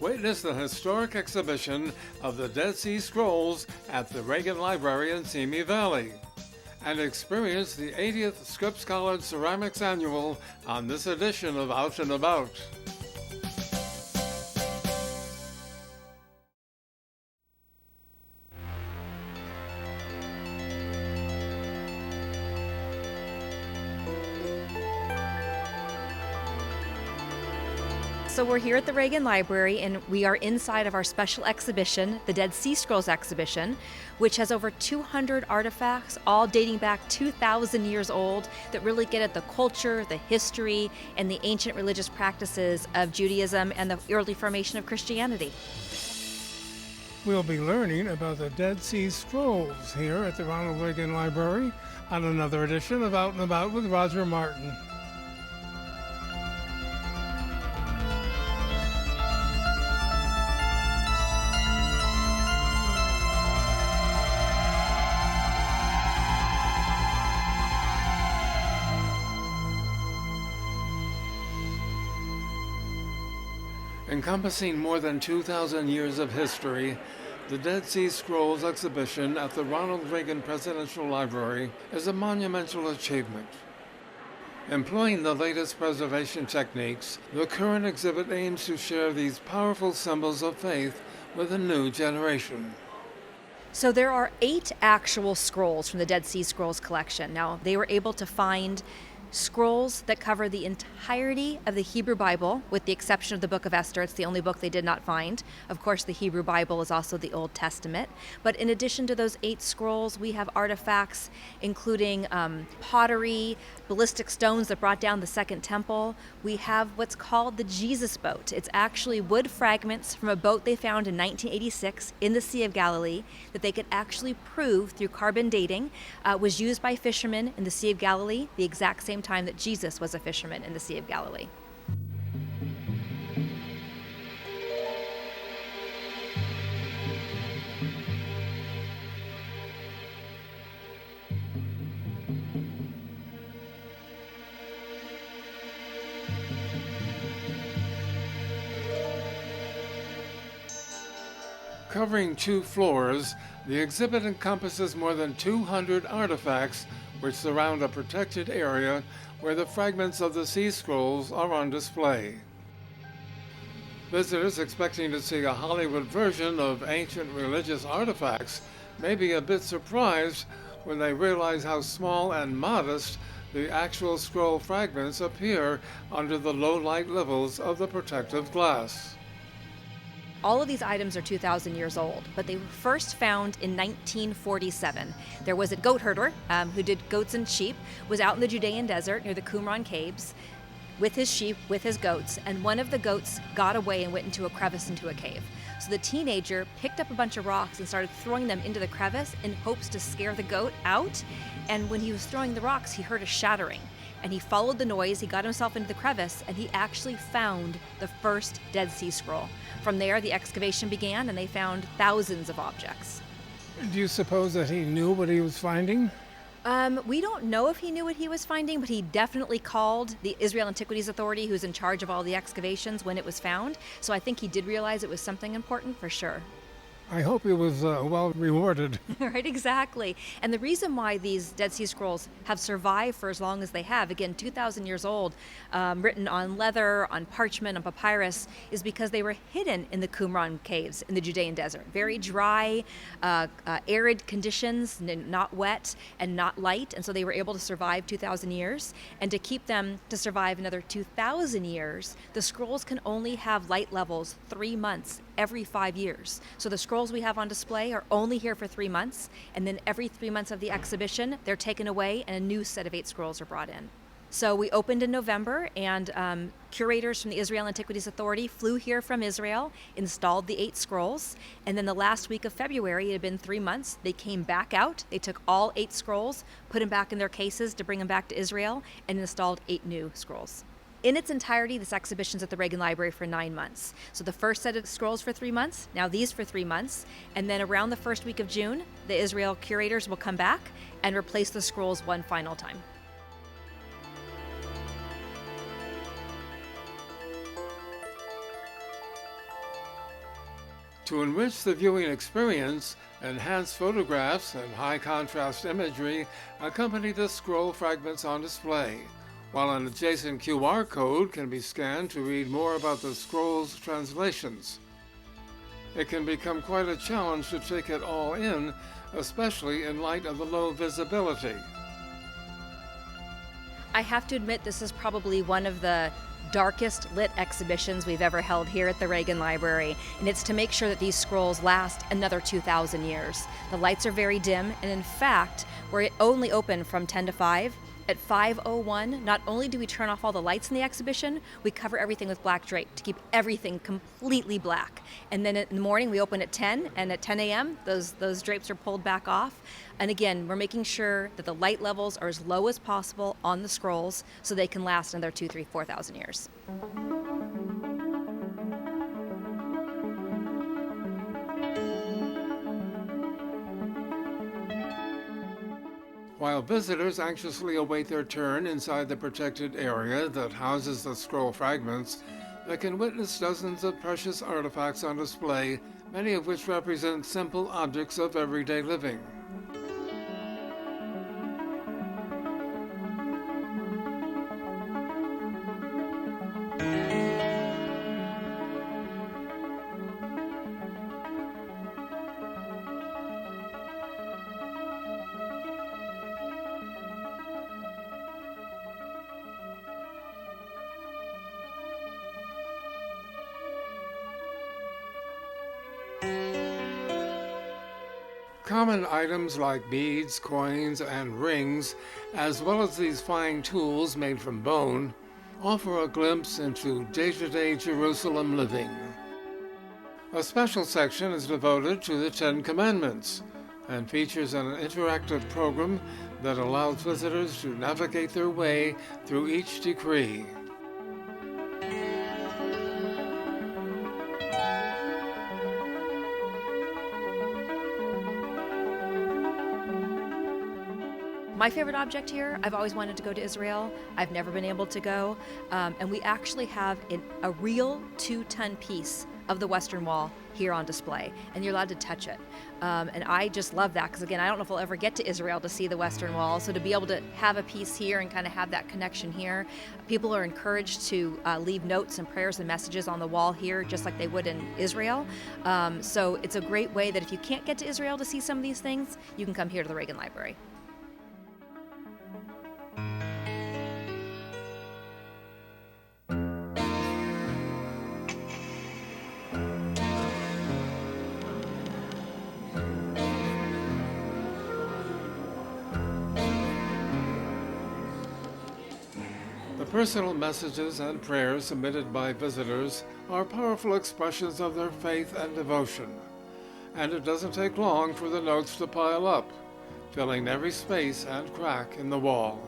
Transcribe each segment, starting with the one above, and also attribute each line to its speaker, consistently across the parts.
Speaker 1: Witness the historic exhibition of the Dead Sea Scrolls at the Reagan Library in Simi Valley, and experience the 80th Scripps College Ceramics Annual on this edition of Out and About.
Speaker 2: So we're here at the Reagan Library, and we are inside of our special exhibition, the Dead Sea Scrolls exhibition, which has over 200 artifacts, all dating back 2,000 years old, that really get at the culture, the history, and the ancient religious practices of Judaism and the early formation of Christianity.
Speaker 3: We'll be learning about the Dead Sea Scrolls here at the Ronald Reagan Library on another edition of Out and About with Roger Martin.
Speaker 1: Encompassing more than 2,000 years of history, the Dead Sea Scrolls exhibition at the Ronald Reagan Presidential Library is a monumental achievement. Employing the latest preservation techniques, the current exhibit aims to share these powerful symbols of faith with a new generation.
Speaker 2: So there are 8 actual scrolls from the Dead Sea Scrolls collection. Now, they were able to find scrolls that cover the entirety of the Hebrew Bible, with the exception of the book of Esther. It's the only book they did not find. Of course, the Hebrew Bible is also the Old Testament. But in addition to those 8 scrolls, we have artifacts including pottery, ballistic stones that brought down the Second Temple. We have what's called the Jesus boat. It's actually wood fragments from a boat they found in 1986 in the Sea of Galilee that they could actually prove through carbon dating was used by fishermen in the Sea of Galilee the exact same time that Jesus was a fisherman in the Sea of Galilee.
Speaker 1: Covering 2 floors, the exhibit encompasses more than 200 artifacts which surround a protected area where the fragments of the sea scrolls are on display. Visitors expecting to see a Hollywood version of ancient religious artifacts may be a bit surprised when they realize how small and modest the actual scroll fragments appear under the low light levels of the protective glass.
Speaker 2: All of these items are 2,000 years old, but they were first found in 1947. There was a goat herder who did goats and sheep, was out in the Judean desert near the Qumran caves with his sheep, with his goats, and one of the goats got away and went into a crevice into a cave. So the teenager picked up a bunch of rocks and started throwing them into the crevice in hopes to scare the goat out. And when he was throwing the rocks, he heard a shattering. And he followed the noise, he got himself into the crevice, and he actually found the first Dead Sea Scroll. From there, the excavation began, and they found thousands of objects.
Speaker 3: Do you suppose that he knew what he was finding?
Speaker 2: We don't know if he knew what he was finding, but he definitely called the Israel Antiquities Authority, who's in charge of all the excavations, when it was found. So I think he did realize it was something important for sure.
Speaker 3: I hope he was well rewarded.
Speaker 2: Right, exactly. And the reason why these Dead Sea Scrolls have survived for as long as they have, again, 2,000 years old, written on leather, on parchment, on papyrus, is because they were hidden in the Qumran caves in the Judean desert. Very dry, arid conditions, not wet and not light, and so they were able to survive 2,000 years. And to keep them to survive another 2,000 years, the scrolls can only have light levels 3 months every 5 years. So the scrolls we have on display are only here for 3 months, and then every 3 months of the exhibition, they're taken away and a new set of 8 scrolls are brought in. So we opened in November, and curators from the Israel Antiquities Authority flew here from Israel, installed the 8 scrolls, and then the last week of February, it had been 3 months, they came back out, they took all 8 scrolls, put them back in their cases to bring them back to Israel, and installed 8 new scrolls. In its entirety, this exhibition's at the Reagan Library for 9 months. So the first set of scrolls for 3 months, now these for 3 months, and then around the first week of June, the Israel curators will come back and replace the scrolls one final time.
Speaker 1: To enrich the viewing experience, enhanced photographs and high-contrast imagery accompany the scroll fragments on display, while an adjacent QR code can be scanned to read more about the scroll's translations. It can become quite a challenge to take it all in, especially in light of the low visibility.
Speaker 2: I have to admit, this is probably one of the darkest lit exhibitions we've ever held here at the Reagan Library, and it's to make sure that these scrolls last another 2,000 years. The lights are very dim, and in fact, we're only open from 10 to 5. At 5:01, not only do we turn off all the lights in the exhibition, we cover everything with black drape to keep everything completely black. And then in the morning, we open at 10, and at 10 a.m., those drapes are pulled back off. And again, we're making sure that the light levels are as low as possible on the scrolls so they can last another 2, 3, 4,000 years.
Speaker 1: While visitors anxiously await their turn inside the protected area that houses the scroll fragments, they can witness dozens of precious artifacts on display, many of which represent simple objects of everyday living. Common items like beads, coins, and rings, as well as these fine tools made from bone, offer a glimpse into day-to-day Jerusalem living. A special section is devoted to the Ten Commandments and features an interactive program that allows visitors to navigate their way through each decree.
Speaker 2: My favorite object here, I've always wanted to go to Israel. I've never been able to go. And we actually have a real 2-ton piece of the Western Wall here on display, and you're allowed to touch it. And I just love that, because again, I don't know if we'll ever get to Israel to see the Western Wall, so to be able to have a piece here and kind of have that connection here. People are encouraged to leave notes and prayers and messages on the wall here, just like they would in Israel. So it's a great way that if you can't get to Israel to see some of these things, you can come here to the Reagan Library.
Speaker 1: The personal messages and prayers submitted by visitors are powerful expressions of their faith and devotion, and it doesn't take long for the notes to pile up, filling every space and crack in the wall.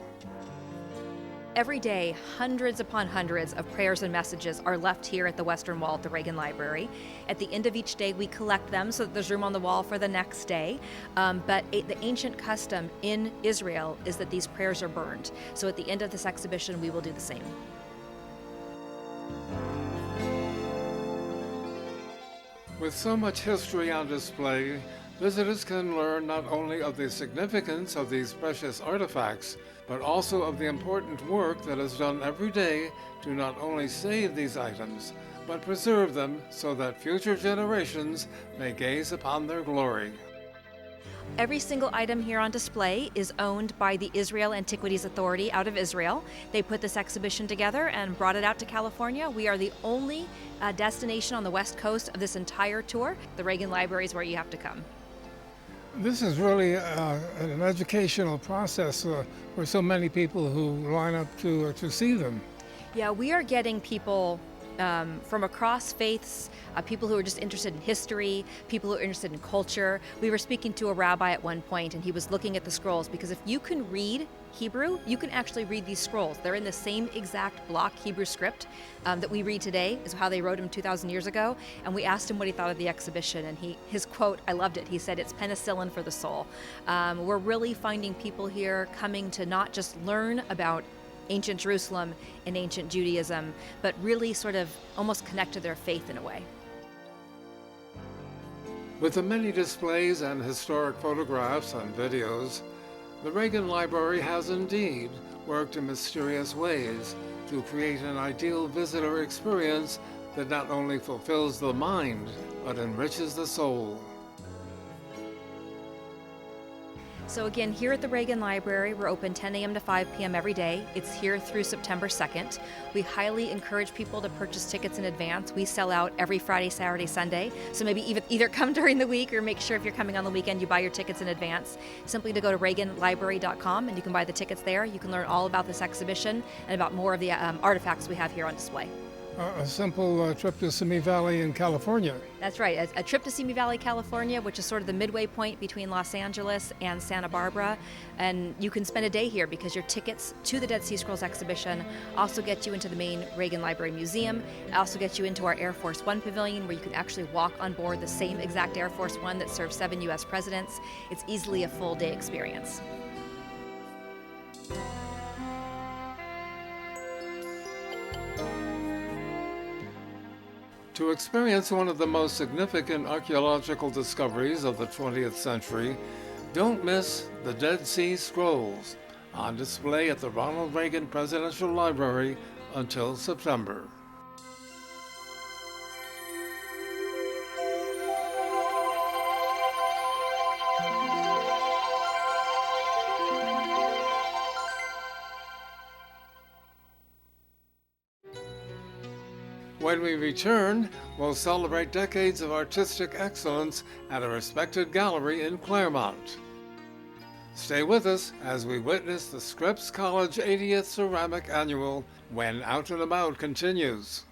Speaker 2: Every day, hundreds upon hundreds of prayers and messages are left here at the Western Wall at the Reagan Library. At the end of each day, we collect them so that there's room on the wall for the next day. But the ancient custom in Israel is that these prayers are burned. So at the end of this exhibition, we will do the same.
Speaker 1: With so much history on display, visitors can learn not only of the significance of these precious artifacts, but also of the important work that is done every day to not only save these items, but preserve them so that future generations may gaze upon their glory.
Speaker 2: Every single item here on display is owned by the Israel Antiquities Authority out of Israel. They put this exhibition together and brought it out to California. We are the only destination on the West Coast of this entire tour. The Reagan Library is where you have to come.
Speaker 3: This is really an educational process for so many people who line up to see them.
Speaker 2: Yeah, we are getting people from across faiths, people who are just interested in history, people who are interested in culture. We were speaking to a rabbi at one point, and he was looking at the scrolls, because if you can read Hebrew, you can actually read these scrolls. They're in the same exact block Hebrew script that we read today, is how they wrote them 2,000 years ago. And we asked him what he thought of the exhibition, and his quote, I loved it. He said, "It's penicillin for the soul." We're really finding people here coming to not just learn about ancient Jerusalem and ancient Judaism, but really sort of almost connect to their faith in a way.
Speaker 1: With the many displays and historic photographs and videos, the Reagan Library has indeed worked in mysterious ways to create an ideal visitor experience that not only fulfills the mind, but enriches the soul.
Speaker 2: So again, here at the Reagan Library, we're open 10 a.m. to 5 p.m. every day. It's here through September 2nd. We highly encourage people to purchase tickets in advance. We sell out every Friday, Saturday, Sunday. So maybe either come during the week or make sure if you're coming on the weekend, you buy your tickets in advance. Simply to go to reaganlibrary.com and you can buy the tickets there. You can learn all about this exhibition and about more of the artifacts we have here on display.
Speaker 3: A simple trip to Simi Valley in California.
Speaker 2: That's right, a trip to Simi Valley, California, which is sort of the midway point between Los Angeles and Santa Barbara. And you can spend a day here because your tickets to the Dead Sea Scrolls exhibition also get you into the main Reagan Library Museum. It also gets you into our Air Force One pavilion where you can actually walk on board the same exact Air Force One that served 7 U.S. presidents. It's easily a full day experience.
Speaker 1: To experience one of the most significant archaeological discoveries of the 20th century, don't miss the Dead Sea Scrolls, on display at the Ronald Reagan Presidential Library until September. When we return, we'll celebrate decades of artistic excellence at a respected gallery in Claremont. Stay with us as we witness the Scripps College 80th Ceramic Annual when Out and About continues.